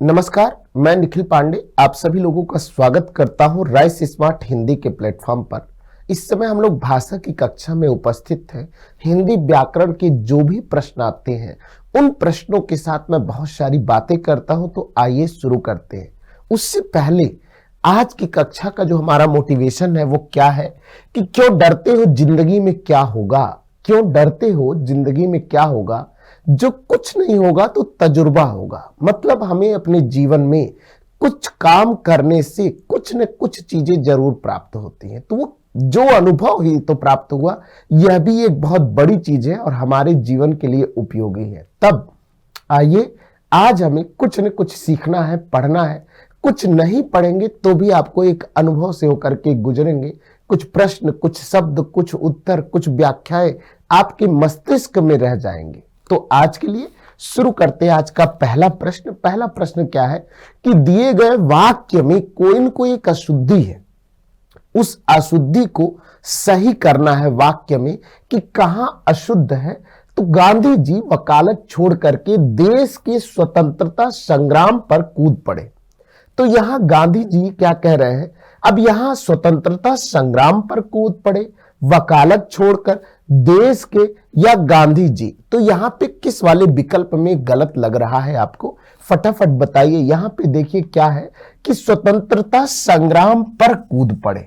नमस्कार, मैं निखिल पांडे आप सभी लोगों का स्वागत करता हूं राइस स्मार्ट हिंदी के प्लेटफॉर्म पर। इस समय हम लोग भाषा की कक्षा में उपस्थित हैं। हिंदी व्याकरण के जो भी प्रश्न आते हैं उन प्रश्नों के साथ मैं बहुत सारी बातें करता हूं, तो आइए शुरू करते हैं। उससे पहले आज की कक्षा का जो हमारा मोटिवेशन है वो क्या है कि क्यों डरते हो, जिंदगी में क्या होगा। क्यों डरते हो, जिंदगी में क्या होगा। जो कुछ नहीं होगा तो तजुर्बा होगा। मतलब हमें अपने जीवन में कुछ काम करने से कुछ न कुछ चीजें जरूर प्राप्त होती हैं, तो वो जो अनुभव ही तो प्राप्त हुआ, यह भी एक बहुत बड़ी चीज है और हमारे जीवन के लिए उपयोगी है। तब आइए आज हमें कुछ न कुछ सीखना है, पढ़ना है। कुछ नहीं पढ़ेंगे तो भी आपको एक अनुभव से होकर के गुजरेंगे। कुछ प्रश्न, कुछ शब्द, कुछ उत्तर, कुछ व्याख्याएं आपके मस्तिष्क में रह जाएंगे। तो आज के लिए शुरू करते हैं। आज का पहला प्रश्न क्या है कि दिए गए वाक्य में कोई न कोई एक अशुद्धि है, उस अशुद्धि को सही करना है वाक्य में कि कहां अशुद्ध है। तो गांधी जी वकालत छोड़ करके देश के स्वतंत्रता संग्राम पर कूद पड़े। तो यहां गांधी जी क्या कह रहे हैं, अब यहां स्वतंत्रता संग्राम पर कूद पड़े, वकालत छोड़कर, देश के या गांधी जी। तो यहां पे किस वाले विकल्प में गलत लग रहा है आपको, फटाफट बताइए। यहां पे देखिए क्या है कि स्वतंत्रता संग्राम पर कूद पड़े।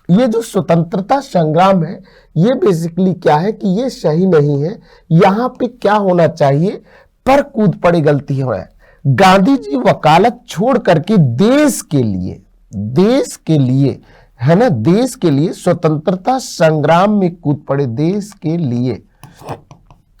ये जो स्वतंत्रता संग्राम है ये बेसिकली क्या है कि ये सही नहीं है। यहां पे क्या होना चाहिए, पर कूद पड़े, गलती हो रहा है। गांधी जी वकालत छोड़ करके देश के लिए है ना, देश के लिए स्वतंत्रता संग्राम में कूद पड़े। देश के लिए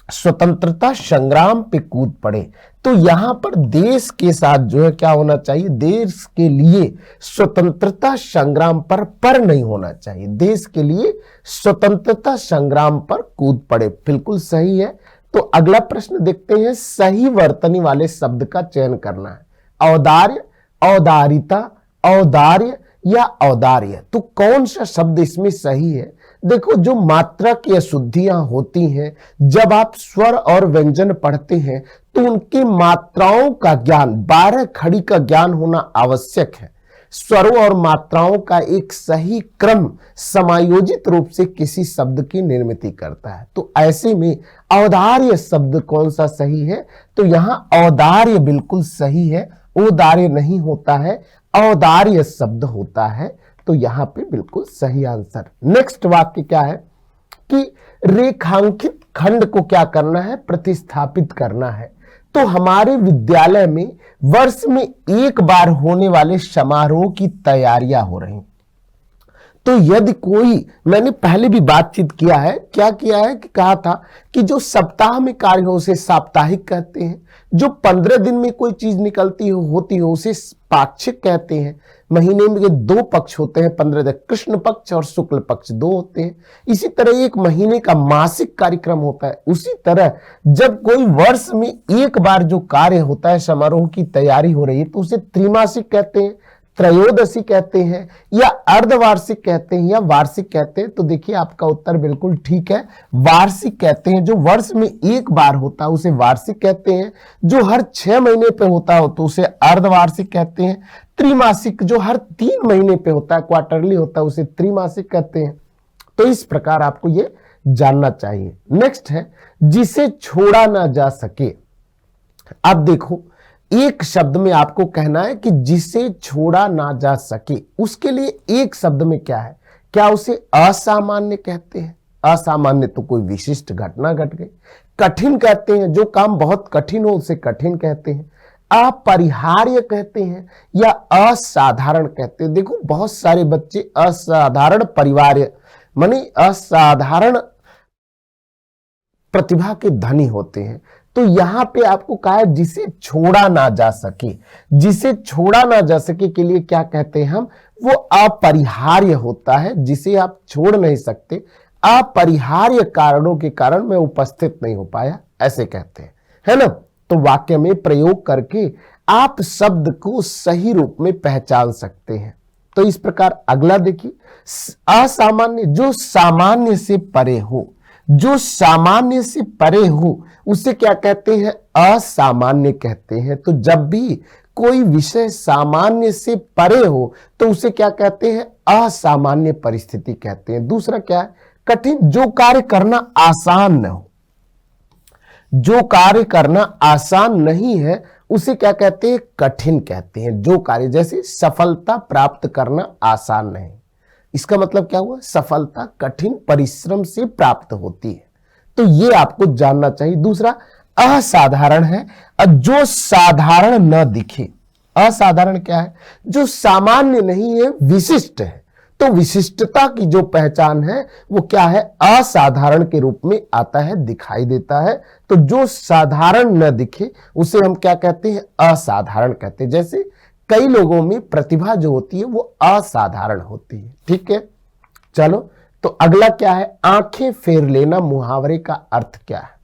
स्वतंत्रता संग्राम पे कूद पड़े। तो यहां पर देश के साथ जो है क्या होना चाहिए, देश के लिए स्वतंत्रता संग्राम पर नहीं होना चाहिए। देश के लिए स्वतंत्रता संग्राम पर कूद पड़े, बिल्कुल सही है। तो अगला प्रश्न देखते हैं। सही वर्तनी वाले शब्द का चयन करना है। औदार्य, औदारिता, औदार्य या औदार्य। तो कौन सा शब्द इसमें सही है। देखो, जो मात्रा की अशुद्धियां होती हैं, जब आप स्वर और व्यंजन पढ़ते हैं तो उनकी मात्राओं का ज्ञान, 12 खड़ी का ज्ञान होना आवश्यक है। स्वरों और मात्राओं का एक सही क्रम समायोजित रूप से किसी शब्द की निर्मित करता है। तो ऐसे में औदार्य शब्द कौन सा सही है, तो यहां औदार्य बिल्कुल सही है। औदार्य नहीं होता है, औदार्य शब्द होता है। तो यहां पे बिल्कुल सही आंसर। नेक्स्ट वाक्य क्या है कि रेखांकित खंड को क्या करना है, प्रतिस्थापित करना है। तो हमारे विद्यालय में वर्ष में एक बार होने वाले समारोह की तैयारियां हो रही। तो यदि कोई, मैंने पहले भी बातचीत किया है, क्या किया है कि कहा था कि जो सप्ताह में कार्य हो उसे साप्ताहिक कहते हैं। जो 15 दिन में कोई चीज निकलती हो, होती हो, उसे पाक्षिक कहते हैं। महीने में 2 पक्ष होते हैं, 15 दिन, कृष्ण पक्ष और शुक्ल पक्ष 2 होते हैं। इसी तरह एक महीने का मासिक कार्यक्रम होता है। उसी तरह जब कोई वर्ष में एक बार जो कार्य होता है, समारोह की तैयारी हो रही है, तो उसे त्रिमासिक कहते हैं, त्रयोदशी कहते हैं, या अर्धवार्षिक कहते हैं, या वार्षिक कहते हैं। तो देखिए आपका उत्तर बिल्कुल ठीक है, वार्षिक कहते हैं। जो वर्ष में एक बार होता है उसे वार्षिक कहते हैं। जो हर 6 महीने पे होता हो तो उसे अर्धवार्षिक कहते हैं। त्रिमासिक जो हर 3 महीने पे होता है, क्वार्टरली होता है, उसे त्रिमासिक कहते हैं। तो इस प्रकार आपको ये जानना चाहिए। नेक्स्ट है जिसे छोड़ा ना जा सके। अब देखो, एक शब्द में आपको कहना है कि जिसे छोड़ा ना जा सके, उसके लिए एक शब्द में क्या है, क्या उसे असामान्य कहते हैं। असामान्य तो कोई विशिष्ट घटना घट गई। कठिन कहते हैं, जो काम बहुत कठिन हो उसे कठिन कहते हैं। अपरिहार्य कहते हैं या असाधारण कहते हैं। देखो, बहुत सारे बच्चे असाधारण परिवार माने असाधारण प्रतिभा के धनी होते हैं। तो यहां पे आपको कहा है जिसे छोड़ा ना जा सके। जिसे छोड़ा ना जा सके के लिए क्या कहते हैं हम, वो अपरिहार्य होता है, जिसे आप छोड़ नहीं सकते। अपरिहार्य कारणों के कारण मैं उपस्थित नहीं हो पाया, ऐसे कहते हैं, है ना। तो वाक्य में प्रयोग करके आप शब्द को सही रूप में पहचान सकते हैं। तो इस प्रकार अगला देखिए, असामान्य, जो सामान्य से परे हो। जो सामान्य से परे हो उसे क्या कहते हैं, असामान्य कहते हैं। तो जब भी कोई विषय सामान्य से परे हो तो उसे क्या कहते हैं, असामान्य परिस्थिति कहते हैं। दूसरा क्या है, कठिन, जो कार्य करना आसान न हो, जो कार्य करना आसान नहीं है उसे क्या कहते हैं, कठिन कहते हैं। जो कार्य, जैसे सफलता प्राप्त करना आसान नहीं, इसका मतलब क्या हुआ, सफलता कठिन परिश्रम से प्राप्त होती है। तो ये आपको जानना चाहिए। दूसरा असाधारण है, जो साधारण न दिखे। असाधारण क्या है, जो सामान्य नहीं है, विशिष्ट है। तो विशिष्टता की जो पहचान है वो क्या है, असाधारण के रूप में आता है, दिखाई देता है। तो जो साधारण न दिखे उसे हम क्या कहते हैं, असाधारण कहते हैं। जैसे कई लोगों में प्रतिभा जो होती है वो असाधारण होती है। ठीक है, चलो तो अगला क्या है, आंखें फेर लेना मुहावरे का अर्थ क्या है।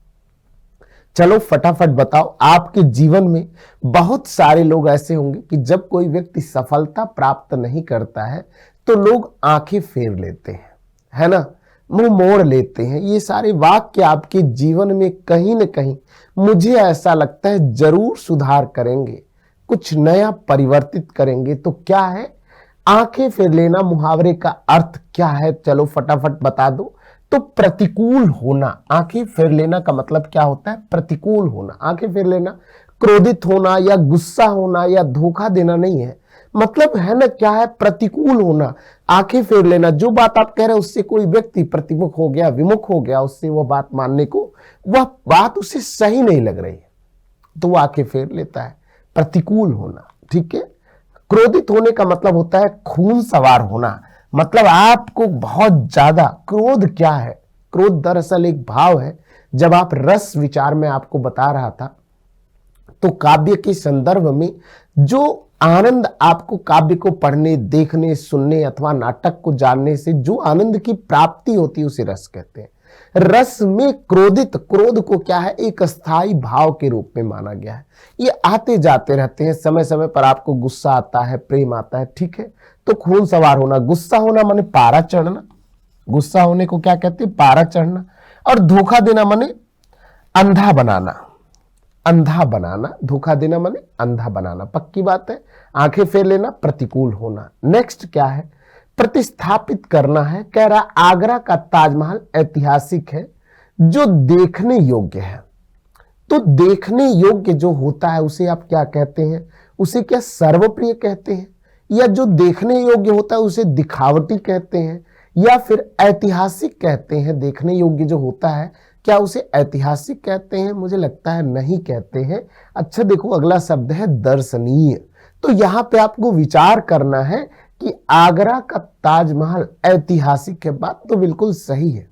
चलो फटाफट बताओ। आपके जीवन में बहुत सारे लोग ऐसे होंगे कि जब कोई व्यक्ति सफलता प्राप्त नहीं करता है तो लोग आंखें फेर लेते हैं, है ना, मुंह मोड़ लेते हैं। ये सारे वाक्य आपके जीवन में कहीं ना कहीं मुझे ऐसा लगता है जरूर सुधार करेंगे, कुछ नया परिवर्तित करेंगे। तो क्या है आंखें फेर लेना मुहावरे का अर्थ क्या है, चलो फटाफट बता दो। तो प्रतिकूल होना। आंखें फेर लेना का मतलब क्या होता है, प्रतिकूल होना। आंखें फेर लेना क्रोधित होना या गुस्सा होना या धोखा देना नहीं है, मतलब है ना क्या है, प्रतिकूल होना। आंखें फेर लेना, जो बात आप कह रहे हैं उससे कोई व्यक्ति प्रतिमुख हो गया, विमुख हो गया, उससे वह बात मानने को, वह बात उसे सही नहीं लग रही है तो वो आंखें फेर लेता है, प्रतिकूल होना। ठीक है, क्रोधित होने का मतलब होता है खून सवार होना, मतलब आपको बहुत ज्यादा क्रोध। क्या है क्रोध, दरअसल एक भाव है। जब आप रस विचार में आपको बता रहा था तो काव्य के संदर्भ में जो आनंद आपको काव्य को पढ़ने, देखने, सुनने अथवा नाटक को जानने से जो आनंद की प्राप्ति होती है उसे रस कहते हैं। रस में क्रोधित, क्रोध को क्या है, एक स्थायी भाव के रूप में माना गया है। ये आते जाते रहते हैं, समय समय पर आपको गुस्सा आता है, प्रेम आता है। ठीक है, तो खून सवार होना, गुस्सा होना माने पारा चढ़ना, गुस्सा होने को क्या कहते हैं, पारा चढ़ना। और धोखा देना माने अंधा बनाना, अंधा बनाना, धोखा देना माने अंधा बनाना, पक्की बात है। आंखें फेर लेना, प्रतिकूल होना। नेक्स्ट क्या है, प्रतिस्थापित करना है। कह रहा आगरा का ताजमहल ऐतिहासिक है, जो देखने योग्य है। तो देखने योग्य जो होता है उसे आप क्या कहते हैं, उसे क्या सर्वप्रिय कहते हैं, या जो देखने योग्य होता है उसे दिखावटी कहते हैं, या फिर ऐतिहासिक कहते हैं। देखने योग्य जो होता है क्या उसे ऐतिहासिक कहते हैं, मुझे लगता है नहीं कहते हैं। अच्छा देखो अगला शब्द है दर्शनीय। तो यहां पे आपको विचार करना है कि आगरा का ताजमहल ऐतिहासिक है, बात तो बिल्कुल सही है,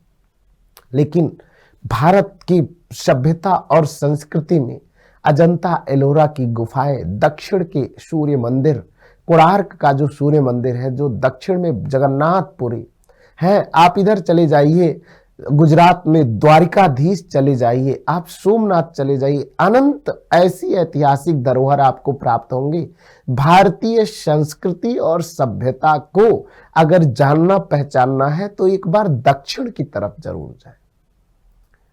लेकिन भारत की सभ्यता और संस्कृति में अजंता एलोरा की गुफाएं, दक्षिण के सूर्य मंदिर, कोणार्क का जो सूर्य मंदिर है जो दक्षिण में जगन्नाथपुरी है, आप इधर चले जाइए गुजरात में द्वारिकाधीश चले जाइए, आप सोमनाथ चले जाइए, अनंत ऐसी ऐतिहासिक धरोहर आपको प्राप्त होंगे। भारतीय संस्कृति और सभ्यता को अगर जानना पहचानना है तो एक बार दक्षिण की तरफ जरूर जाए,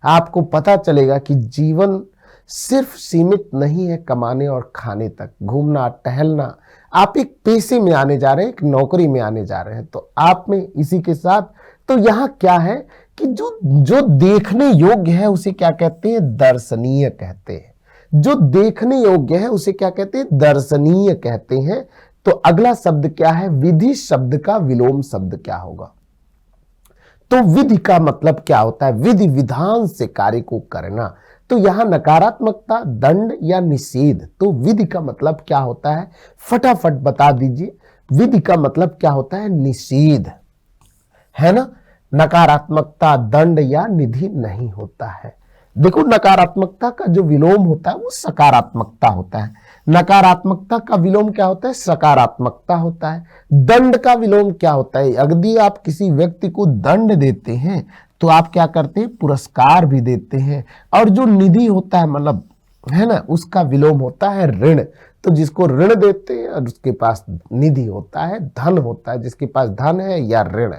आपको पता चलेगा कि जीवन सिर्फ सीमित नहीं है कमाने और खाने तक, घूमना टहलना। आप एक पेशे में आने जा रहे हैं, एक नौकरी में आने जा रहे हैं, तो आप में इसी के साथ तो यहां क्या है कि जो देखने योग्य है उसे क्या कहते हैं, दर्शनीय कहते हैं। जो देखने योग्य है उसे क्या कहते हैं, दर्शनीय कहते हैं। तो अगला शब्द क्या है, विधि शब्द का विलोम शब्द क्या होगा। तो विधि का मतलब क्या होता है, विधि विधान से कार्य को करना। तो यहां नकारात्मकता, दंड या निषेध। तो विधि का मतलब क्या होता है, फटाफट बता दीजिए। विधि का मतलब क्या होता है, निषेध, है ना। नकारात्मकता, दंड या निधि नहीं होता है। देखो नकारात्मकता का जो विलोम होता है वो सकारात्मकता होता है, नकारात्मकता का विलोम क्या होता है, सकारात्मकता होता है। दंड का विलोम क्या होता है, यदि आप किसी व्यक्ति को दंड देते हैं तो आप क्या करते हैं, पुरस्कार भी देते हैं। और जो निधि होता है मतलब है ना, उसका विलोम होता है ऋण। तो जिसको ऋण देते हैं और उसके पास निधि होता है, धन होता है, जिसके पास धन है या ऋण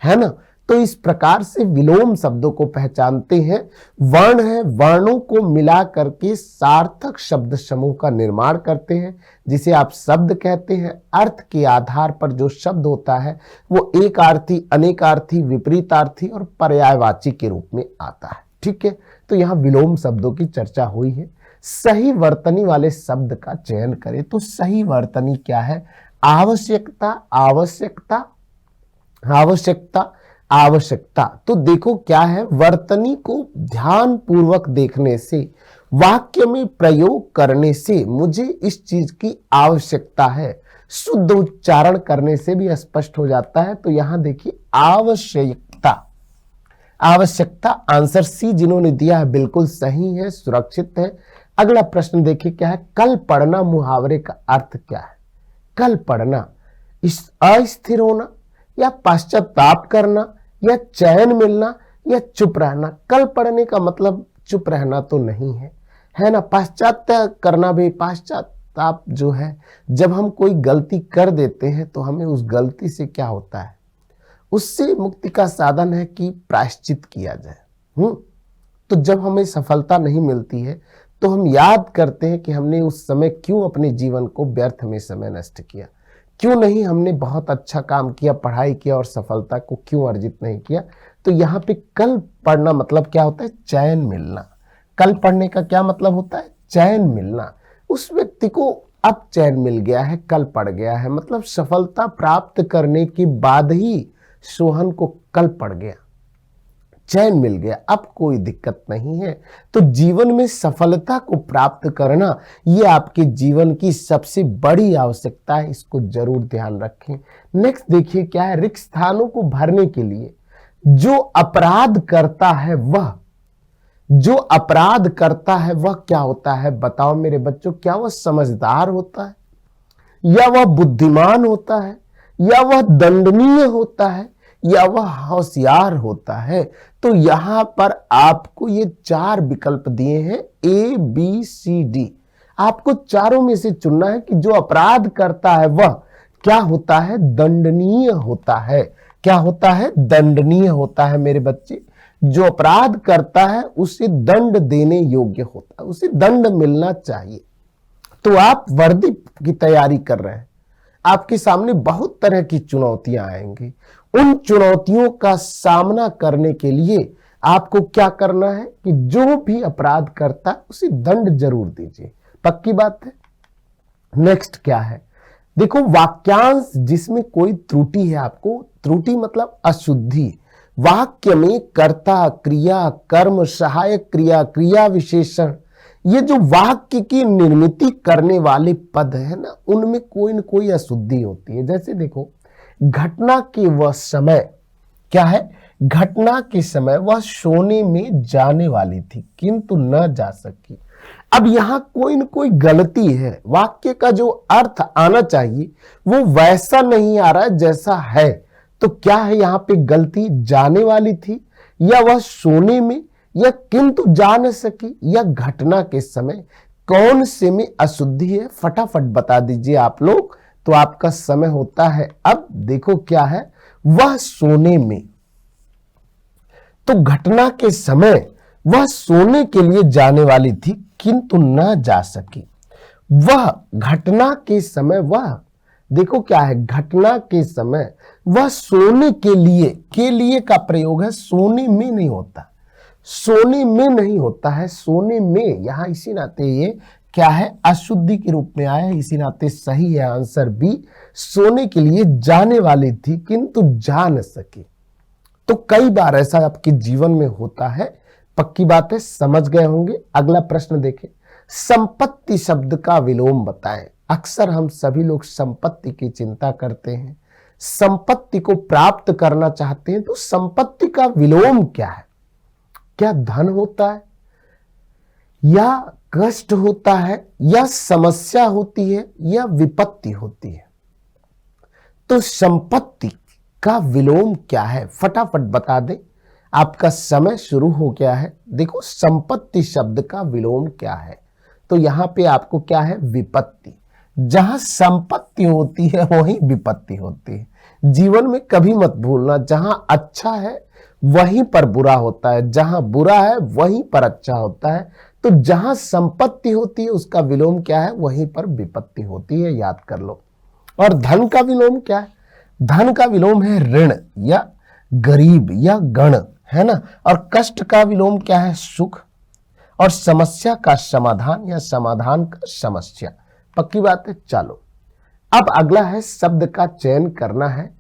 है ना। तो इस प्रकार से विलोम शब्दों को पहचानते हैं। वर्ण है, वर्णों को मिला करके सार्थक शब्द समूह का निर्माण करते हैं, जिसे आप शब्द कहते हैं। अर्थ के आधार पर जो शब्द होता है वो एकार्थी, अनेकार्थी, विपरीतार्थी और पर्यायवाची के रूप में आता है। ठीक है, तो यहाँ विलोम शब्दों की चर्चा हुई है। सही वर्तनी वाले शब्द का चयन करें तो सही वर्तनी क्या है? आवश्यकता, आवश्यकता, आवश्यकता, आवश्यकता। तो देखो क्या है, वर्तनी को ध्यान पूर्वक देखने से, वाक्य में प्रयोग करने से मुझे इस चीज की आवश्यकता है, शुद्ध उच्चारण करने से भी स्पष्ट हो जाता है। तो यहां देखिए आवश्यकता, आवश्यकता आंसर सी जिन्होंने दिया है बिल्कुल सही है, सुरक्षित है। अगला प्रश्न देखिए क्या है, कल पढ़ना मुहावरे का अर्थ क्या है? कल पढ़ना, इस अस्थिर होना या पश्चाताप करना या चैन मिलना या चुप रहना। कल पढ़ने का मतलब चुप रहना तो नहीं है, है ना। पश्चाताप करना भी, पश्चाताप जो है जब हम कोई गलती कर देते हैं तो हमें उस गलती से क्या होता है, उससे मुक्ति का साधन है कि प्रायश्चित किया जाए। तो जब हमें सफलता नहीं मिलती है तो हम याद करते हैं कि हमने उस समय क्यों अपने जीवन को व्यर्थ में समय नष्ट किया, क्यों नहीं हमने बहुत अच्छा काम किया, पढ़ाई किया और सफलता को क्यों अर्जित नहीं किया। तो यहाँ पे कल पढ़ना मतलब क्या होता है? चैन मिलना। कल पढ़ने का क्या मतलब होता है? चैन मिलना। उस व्यक्ति को अब चैन मिल गया है, कल पढ़ गया है, मतलब सफलता प्राप्त करने के बाद ही सोहन को कल पढ़ गया, चैन मिल गया, अब कोई दिक्कत नहीं है। तो जीवन में सफलता को प्राप्त करना ये आपके जीवन की सबसे बड़ी आवश्यकता है, इसको जरूर ध्यान रखें। नेक्स्ट देखिए क्या है, रिक्त स्थानों को भरने के लिए जो अपराध करता है वह, जो अपराध करता है वह क्या होता है? बताओ मेरे बच्चों, क्या वह समझदार होता है या वह बुद्धिमान होता है या वह दंडनीय होता है या वह होशियार होता है? तो यहां पर आपको ये 4 विकल्प दिए हैं, ए बी सी डी। आपको चारों में से चुनना है कि जो अपराध करता है वह क्या होता है? दंडनीय होता है। क्या होता है? दंडनीय होता है मेरे बच्चे। जो अपराध करता है उसे दंड देने योग्य होता है, उसे दंड मिलना चाहिए। तो आप वर्दी की तैयारी कर रहे हैं, आपके सामने बहुत तरह की चुनौतियां आएंगी। उन चुनौतियों का सामना करने के लिए आपको क्या करना है कि जो भी अपराध करता है उसे दंड जरूर दीजिए। पक्की बात है। नेक्स्ट क्या है, देखो वाक्यांश जिसमें कोई त्रुटि है, आपको त्रुटि मतलब अशुद्धि, वाक्य में कर्ता, क्रिया, कर्म, सहायक क्रिया, क्रिया विशेषण, ये जो वाक्य की निर्मित करने वाले पद है ना, उनमें कोई न कोई अशुद्धि होती है। जैसे देखो, घटना के वह समय, क्या है? घटना के समय वह सोने में जाने वाली थी किंतु न जा सकी। अब यहां कोई न कोई गलती है, वाक्य का जो अर्थ आना चाहिए वो वैसा नहीं आ रहा है जैसा है। तो क्या है यहाँ पे गलती? जाने वाली थी या वह सोने में या किंतु जा न सकी या घटना के समय, कौन से में अशुद्धि है? फटाफट बता दीजिए आप लोग, तो आपका समय होता है अब। देखो क्या है, वह सोने में, तो घटना के समय वह सोने के लिए जाने वाली थी किंतु न जा सकी। वह घटना के समय, वह देखो क्या है, घटना के समय वह सोने के लिए का प्रयोग है, सोने में नहीं होता, सोने में नहीं होता है, सोने में यहां इसी नाते ये क्या है? अशुद्धि के रूप में आया है, इसी नाते सही है आंसर बी। सोने के लिए जाने वाली थी किंतु जा न सकी। तो कई बार ऐसा आपके जीवन में होता है, पक्की बात है, समझ गए होंगे। अगला प्रश्न देखें, संपत्ति शब्द का विलोम बताएं। अक्सर हम सभी लोग संपत्ति की चिंता करते हैं, संपत्ति को प्राप्त करना चाहते हैं, तो संपत्ति का विलोम क्या है? क्या धन होता है या कष्ट होता है या समस्या होती है या विपत्ति होती है? तो संपत्ति का विलोम क्या है? फटाफट बता दें, आपका समय शुरू हो गया है। देखो संपत्ति शब्द का विलोम क्या है? तो यहां पे आपको क्या है? विपत्ति। जहां संपत्ति होती है वहीं विपत्ति होती है। जीवन में कभी मत भूलना, जहां अच्छा है वहीं पर बुरा होता है, जहां बुरा है वहीं पर अच्छा होता है। तो जहां संपत्ति होती है उसका विलोम क्या है, वहीं पर विपत्ति होती है, याद कर लो। और धन का विलोम क्या है, धन का विलोम है ऋण या गरीब या गण, है ना। और कष्ट का विलोम क्या है, सुख। और समस्या का समाधान या समाधान का समस्या। पक्की बात है। चलो अब अगला है शब्द का चयन करना है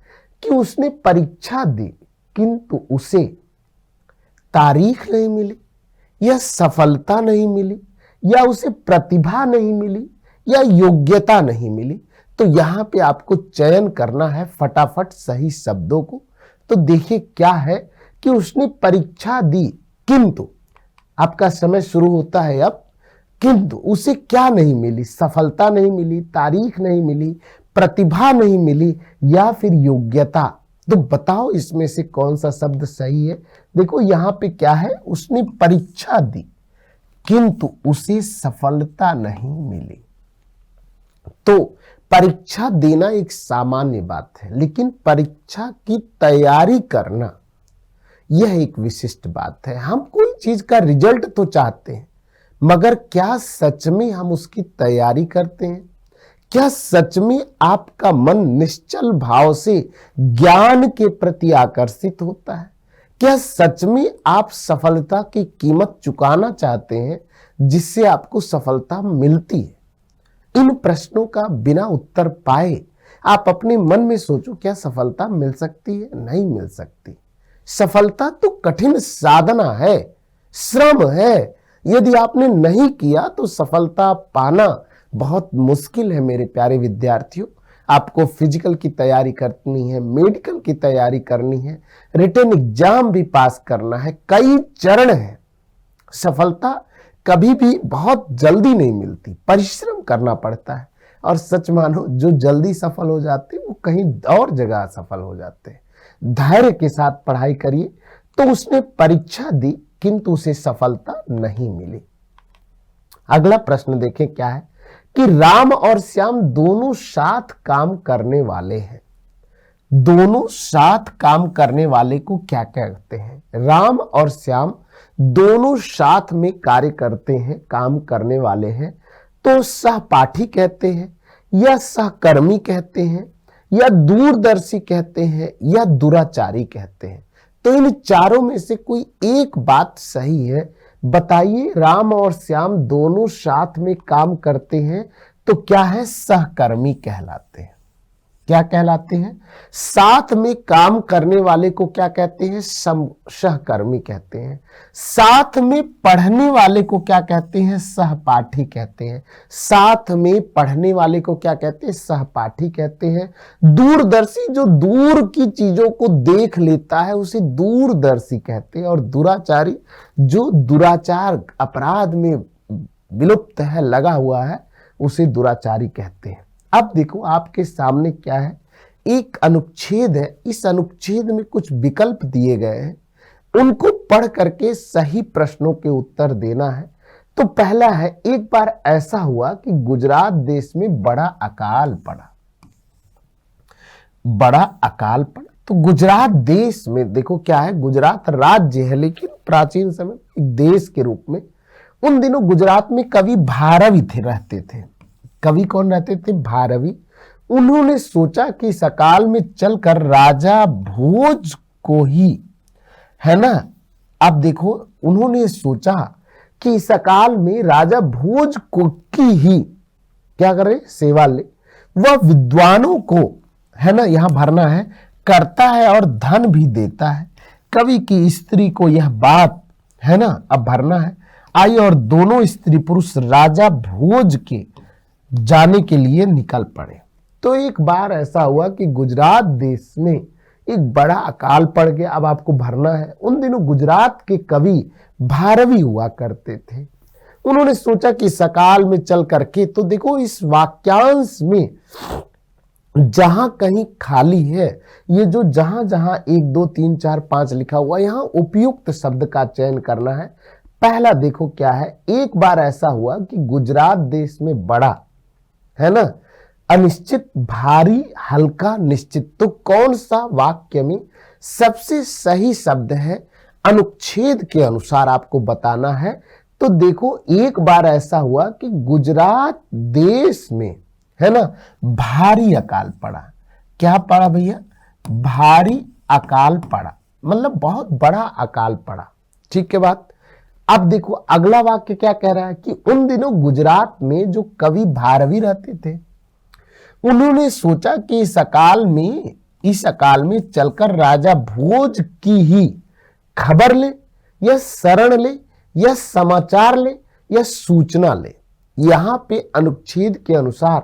कि उसने परीक्षा दी किंतु उसे तारीख नहीं मिली, या सफलता नहीं मिली, या उसे प्रतिभा नहीं मिली, या योग्यता नहीं मिली। तो यहां पे आपको चयन करना है फटाफट सही शब्दों को। तो देखिए क्या है कि उसने परीक्षा दी किंतु, आपका समय शुरू होता है अब, किंतु उसे क्या नहीं मिली, सफलता नहीं मिली, तारीख नहीं मिली, प्रतिभा नहीं मिली, या फिर योग्यता। तो बताओ इसमें से कौन सा शब्द सही है। देखो यहां पे क्या है, उसने परीक्षा दी किंतु उसे सफलता नहीं मिली। तो परीक्षा देना एक सामान्य बात है, लेकिन परीक्षा की तैयारी करना यह एक विशिष्ट बात है। हम कोई चीज का रिजल्ट तो चाहते हैं, मगर क्या सच में हम उसकी तैयारी करते हैं? क्या सच में आपका मन निश्चल भाव से ज्ञान के प्रति आकर्षित होता है? क्या सच में आप सफलता की कीमत चुकाना चाहते हैं जिससे आपको सफलता मिलती है? इन प्रश्नों का बिना उत्तर पाए आप अपने मन में सोचो, क्या सफलता मिल सकती है? नहीं मिल सकती। सफलता तो कठिन साधना है, श्रम है। यदि आपने नहीं किया तो सफलता पाना बहुत मुश्किल है मेरे प्यारे विद्यार्थियों। आपको फिजिकल की तैयारी करनी है, मेडिकल की तैयारी करनी है, रिटन एग्जाम भी पास करना है, कई चरण हैं। सफलता कभी भी बहुत जल्दी नहीं मिलती, परिश्रम करना पड़ता है। और सच मानो जो जल्दी सफल हो जाते हैं वो कहीं और जगह सफल हो जाते हैं। धैर्य के साथ पढ़ाई करिए। तो उसने परीक्षा दी किंतु उसे सफलता नहीं मिली। अगला प्रश्न देखें क्या है कि राम और श्याम दोनों साथ काम करने वाले हैं। दोनों साथ काम करने वाले को क्या कहते हैं? राम और श्याम दोनों साथ में कार्य करते हैं, काम करने वाले हैं। तो सहपाठी कहते हैं, या सहकर्मी कहते हैं, या दूरदर्शी कहते हैं, या दुराचारी कहते हैं। तो इन चारों में से कोई एक बात सही है। बताइए, राम और श्याम दोनों साथ में काम करते हैं तो क्या है? सहकर्मी कहलाते हैं। क्या कहलाते हैं? साथ में काम करने वाले को क्या कहते हैं? सहकर्मी कहते हैं। साथ में पढ़ने वाले को क्या कहते हैं? सहपाठी कहते हैं। साथ में पढ़ने वाले को क्या कहते हैं? सहपाठी कहते हैं। दूरदर्शी जो दूर की चीजों को देख लेता है उसे दूरदर्शी कहते हैं। और दुराचारी जो दुराचार अपराध में विलुप्त है, लगा हुआ है, उसे दुराचारी कहते हैं। अब देखो आपके सामने क्या है, एक अनुच्छेद है। इस अनुच्छेद में कुछ विकल्प दिए गए हैं, उनको पढ़ करके सही प्रश्नों के उत्तर देना है। तो पहला है, एक बार ऐसा हुआ कि गुजरात देश में बड़ा अकाल पड़ा। बड़ा अकाल पड़ा तो गुजरात देश में देखो क्या है, गुजरात राज्य है लेकिन प्राचीन समय एक देश के रूप में। उन दिनों गुजरात में कवि भारवी रहते थे। कवि कौन रहते थे? भारवी। उन्होंने सोचा कि इस अकाल में चलकर राजा भोज को ही, है ना, अब देखो उन्होंने सोचा कि इस अकाल में राजा भोज को की ही क्या करे, सेवा ले। वह विद्वानों को, है ना, यहां भरना है, करता है और धन भी देता है। कवि की स्त्री को यह बात, है ना, अब भरना है। आई और दोनों स्त्री पुरुष राजा भोज के जाने के लिए निकल पड़े। तो एक बार ऐसा हुआ कि गुजरात देश में एक बड़ा अकाल पड़ गया। अब आपको भरना है। उन दिनों गुजरात के कवि भारवी हुआ करते थे। उन्होंने सोचा कि इस अकाल में चल करके, तो देखो इस वाक्यांश में जहां कहीं खाली है, ये जो जहां जहां 1 2 3 4 5 लिखा हुआ, यहां उपयुक्त शब्द का चयन करना है। पहला देखो क्या है, एक बार ऐसा हुआ कि गुजरात देश में बड़ा, है ना, अनिश्चित, भारी, हल्का, निश्चित। तो कौन सा वाक्य में सबसे सही शब्द है अनुच्छेद के अनुसार आपको बताना है। तो देखो, एक बार ऐसा हुआ कि गुजरात देश में, है ना, भारी अकाल पड़ा। क्या पड़ा भैया? भारी अकाल पड़ा, मतलब बहुत बड़ा अकाल पड़ा। ठीक है बात। अब देखो अगला वाक्य क्या कह रहा है कि उन दिनों गुजरात में जो कवि भारवी रहते थे, उन्होंने सोचा कि इस अकाल में चलकर राजा भोज की ही खबर ले, या शरण ले, या समाचार ले, या सूचना ले। यहां पे अनुच्छेद के अनुसार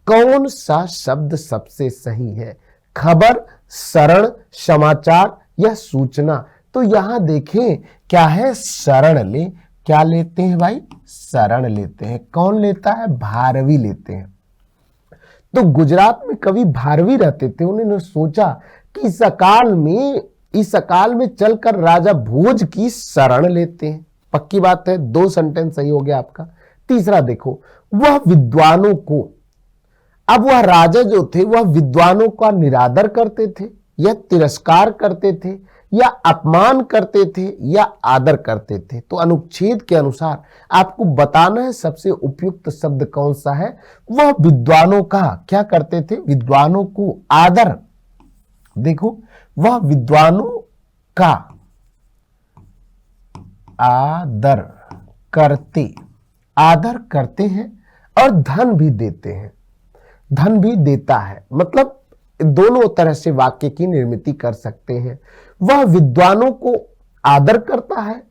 कौन सा शब्द सबसे सही है? खबर, शरण, समाचार या सूचना? तो यहां देखें क्या है, शरण ले। क्या लेते हैं भाई? शरण लेते हैं। कौन लेता है? भारवी लेते हैं। तो गुजरात में कवि भारवी रहते थे, उन्होंने सोचा कि इस अकाल में चलकर राजा भोज की शरण लेते हैं। पक्की बात है, 2 सेंटेंस सही हो गया आपका। तीसरा देखो, वह विद्वानों को, अब वह राजा जो थे वह विद्वानों का निरादर करते थे, या तिरस्कार करते थे, या अपमान करते थे, या आदर करते थे। तो अनुच्छेद के अनुसार आपको बताना है सबसे उपयुक्त शब्द कौन सा है। वह विद्वानों का क्या करते थे? विद्वानों को आदर। देखो, वह विद्वानों का आदर करते हैं और धन भी देते हैं। धन भी देता है, मतलब दोनों तरह से वाक्य की निर्मिति कर सकते हैं। वह विद्वानों को आदर करता है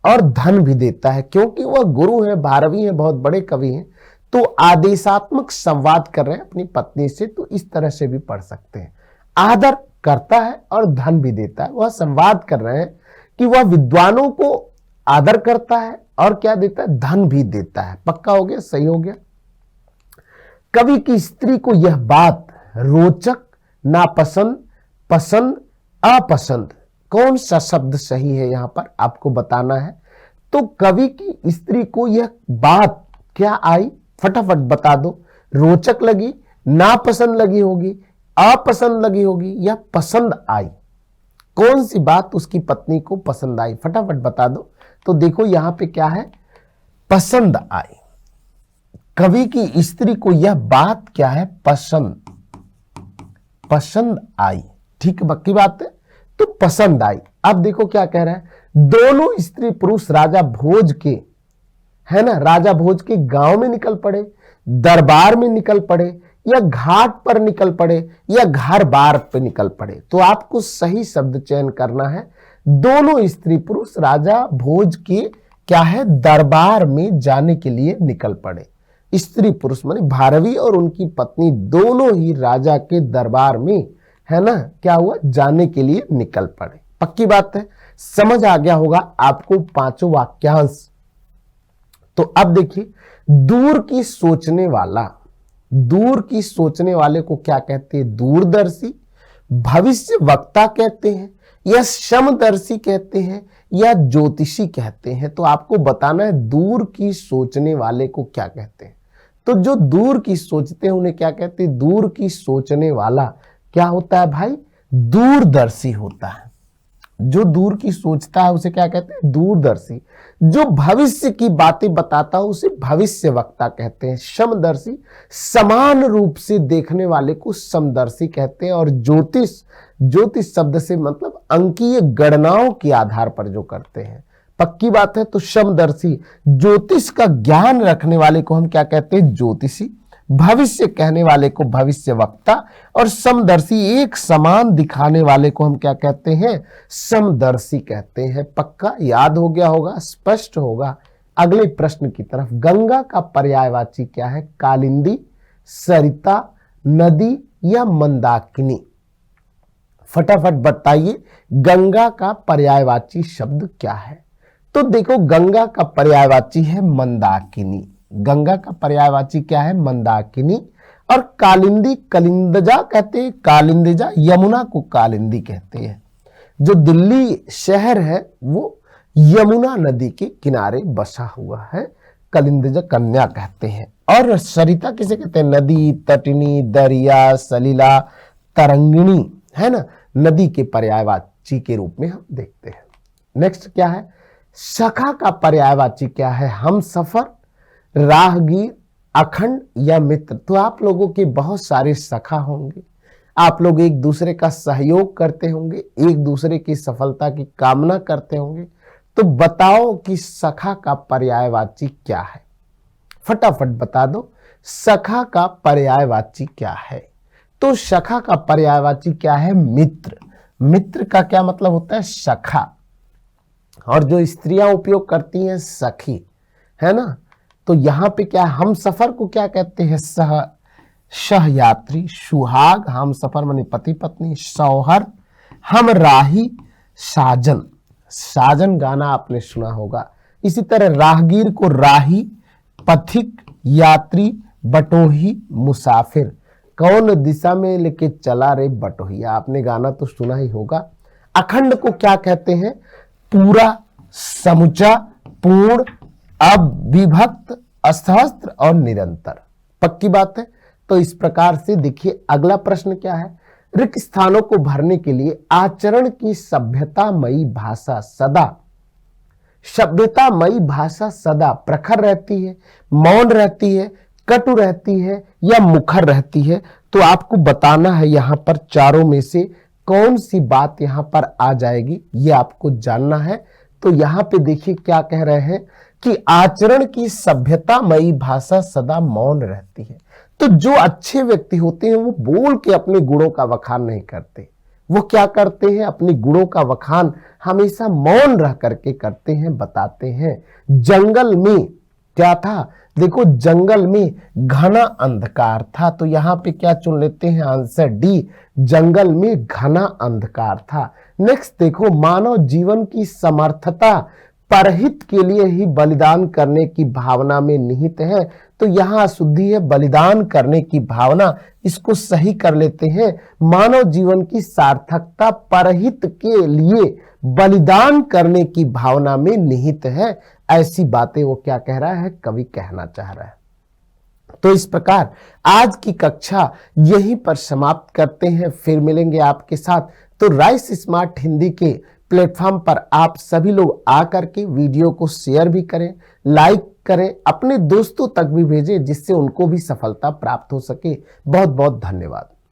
और धन भी देता है, क्योंकि वह गुरु है, भारवी है, बहुत बड़े कवि हैं। तो आदेशात्मक संवाद कर रहे हैं अपनी पत्नी से, तो इस तरह से भी पढ़ सकते हैं। आदर करता है और धन भी देता है। वह संवाद कर रहे हैं कि वह विद्वानों को आदर करता है और क्या देता है? धन भी देता है। पक्का हो गया? सही हो गया। कवि की स्त्री को यह बात रोचक, नापसंद, पसंद, अपसंद, कौन सा शब्द सही है यहां पर आपको बताना है। तो कवि की स्त्री को यह बात क्या आई? फटाफट बता दो। रोचक लगी, नापसंद लगी होगी, अपसंद लगी होगी, या पसंद आई? कौन सी बात उसकी पत्नी को पसंद आई? फटाफट बता दो। तो देखो यहां पे क्या है? पसंद आई। कवि की स्त्री को यह बात क्या है? पसंद आई। ठीक है, पक्की बात है। तो पसंद आई। अब देखो क्या कह रहा है, दोनों स्त्री पुरुष राजा भोज के, है ना, राजा भोज के गांव में निकल पड़े, दरबार में निकल पड़े, या घाट पर निकल पड़े, या घर बार पे निकल पड़े। तो आपको सही शब्द चयन करना है। दोनों स्त्री पुरुष राजा भोज के क्या है? दरबार में जाने के लिए निकल पड़े। स्त्री पुरुष माने भारवी और उनकी पत्नी दोनों ही राजा के दरबार में, है ना, क्या हुआ? जाने के लिए निकल पड़े। पक्की बात है, समझ आ गया होगा आपको पांचों वाक्यांश। तो अब देखिए, दूर की सोचने वाले को क्या कहते हैं? दूरदर्शी, भविष्य वक्ता कहते हैं, या समदर्शी कहते हैं, या ज्योतिषी कहते हैं। तो आपको बताना है दूर की सोचने वाले को क्या कहते हैं। तो जो दूर की सोचते हैं उन्हें क्या कहते हैं? दूर की सोचने वाला क्या होता है भाई? दूरदर्शी होता है। जो दूर की सोचता है उसे क्या कहते हैं? दूरदर्शी। जो भविष्य की बातें बताता है उसे भविष्य वक्ता कहते हैं। समदर्शी, समान रूप से देखने वाले को समदर्शी कहते हैं। और ज्योतिष शब्द से मतलब अंकीय गणनाओं के आधार पर जो करते हैं। पक्की बात है। तो समदर्शी, ज्योतिष का ज्ञान रखने वाले को हम क्या कहते हैं? ज्योतिषी। भविष्य कहने वाले को भविष्य वक्ता, और समदर्शी, एक समान दिखाने वाले को हम क्या कहते हैं? समदर्शी कहते हैं। पक्का याद हो गया होगा, स्पष्ट होगा। अगले प्रश्न की तरफ। गंगा का पर्यायवाची क्या है? कालिंदी, सरिता, नदी, या मंदाकिनी? फटाफट बताइए, गंगा का पर्यायवाची शब्द क्या है? तो देखो, गंगा का पर्यायवाची है मंदाकिनी। गंगा का पर्यायवाची क्या है? मंदाकिनी। और कालिंदी, कलिंदजा कहते हैं। कालिंदजा, यमुना को कालिंदी कहते हैं। जो दिल्ली शहर है वो यमुना नदी के किनारे बसा हुआ है। कलिंदजा कन्या कहते हैं। और सरिता किसे कहते हैं? नदी, तटिनी, दरिया, सलिला, तरंगिणी, है ना, नदी के पर्यायवाची के रूप में हम देखते हैं। नेक्स्ट क्या है? सखा का पर्यायवाची क्या है? हम सफर, राहगीर, अखंड या मित्र। तो आप लोगों के बहुत सारे सखा होंगे, आप लोग एक दूसरे का सहयोग करते होंगे, एक दूसरे की सफलता की कामना करते होंगे। तो बताओ कि सखा का पर्यायवाची क्या है? फटाफट बता दो, सखा का पर्यायवाची क्या है? तो सखा का पर्यायवाची क्या है? मित्र। मित्र का क्या मतलब होता है? सखा। और जो स्त्रियां उपयोग करती हैं सखी, है ना। तो यहां पे क्या, हम सफर को क्या कहते हैं? सहयात्री, सुहाग, हम सफर माने पति पत्नी, सौहर, हम राही, साजन। साजन गाना आपने सुना होगा। इसी तरह राहगीर को राही, पथिक, यात्री, बटोही, मुसाफिर। कौन दिशा में लेके चला रे बटोहिया, आपने गाना तो सुना ही होगा। अखंड को क्या कहते हैं? पूरा, समुचा, पूर्ण, अविभक्त, अस्वस्थ और निरंतर। पक्की बात है। तो इस प्रकार से देखिए, अगला प्रश्न क्या है? रिक्त स्थानों को भरने के लिए आचरण की सभ्यतामयी भाषा सदा, सभ्यतामयी भाषा सदा प्रखर रहती है, मौन रहती है, कटु रहती है या मुखर रहती है? तो आपको बताना है यहां पर चारों में से कौन सी बात यहां पर आ जाएगी, ये आपको जानना है। तो यहां पे देखिए क्या कह रहे हैं कि आचरण की सभ्यतामयी भाषा सदा मौन रहती है। तो जो अच्छे व्यक्ति होते हैं वो बोल के अपने गुणों का वखान नहीं करते, वो क्या करते हैं? अपने गुणों का वखान हमेशा मौन रह करके करते हैं, बताते हैं। जंगल में क्या था? देखो, जंगल में घना अंधकार था। तो यहां पे क्या चुन लेते हैं? आंसर डी, जंगल में घना अंधकार था। नेक्स्ट देखो, मानव जीवन की समर्थता परहित के लिए ही बलिदान करने की भावना में निहित है। तो यहां अशुद्धि है, बलिदान करने की भावना, इसको सही कर लेते हैं। मानव जीवन की सार्थकता परहित के लिए बलिदान करने की भावना में निहित है। ऐसी बातें वो क्या कह रहा है? कवि कहना चाह रहा है। तो इस प्रकार आज की कक्षा यहीं पर समाप्त करते हैं, फिर मिलेंगे आपके साथ। तो राइस स्मार्ट हिंदी के प्लेटफॉर्म पर आप सभी लोग आकर के वीडियो को शेयर भी करें, लाइक करें, अपने दोस्तों तक भी भेजें, जिससे उनको भी सफलता प्राप्त हो सके। बहुत बहुत धन्यवाद।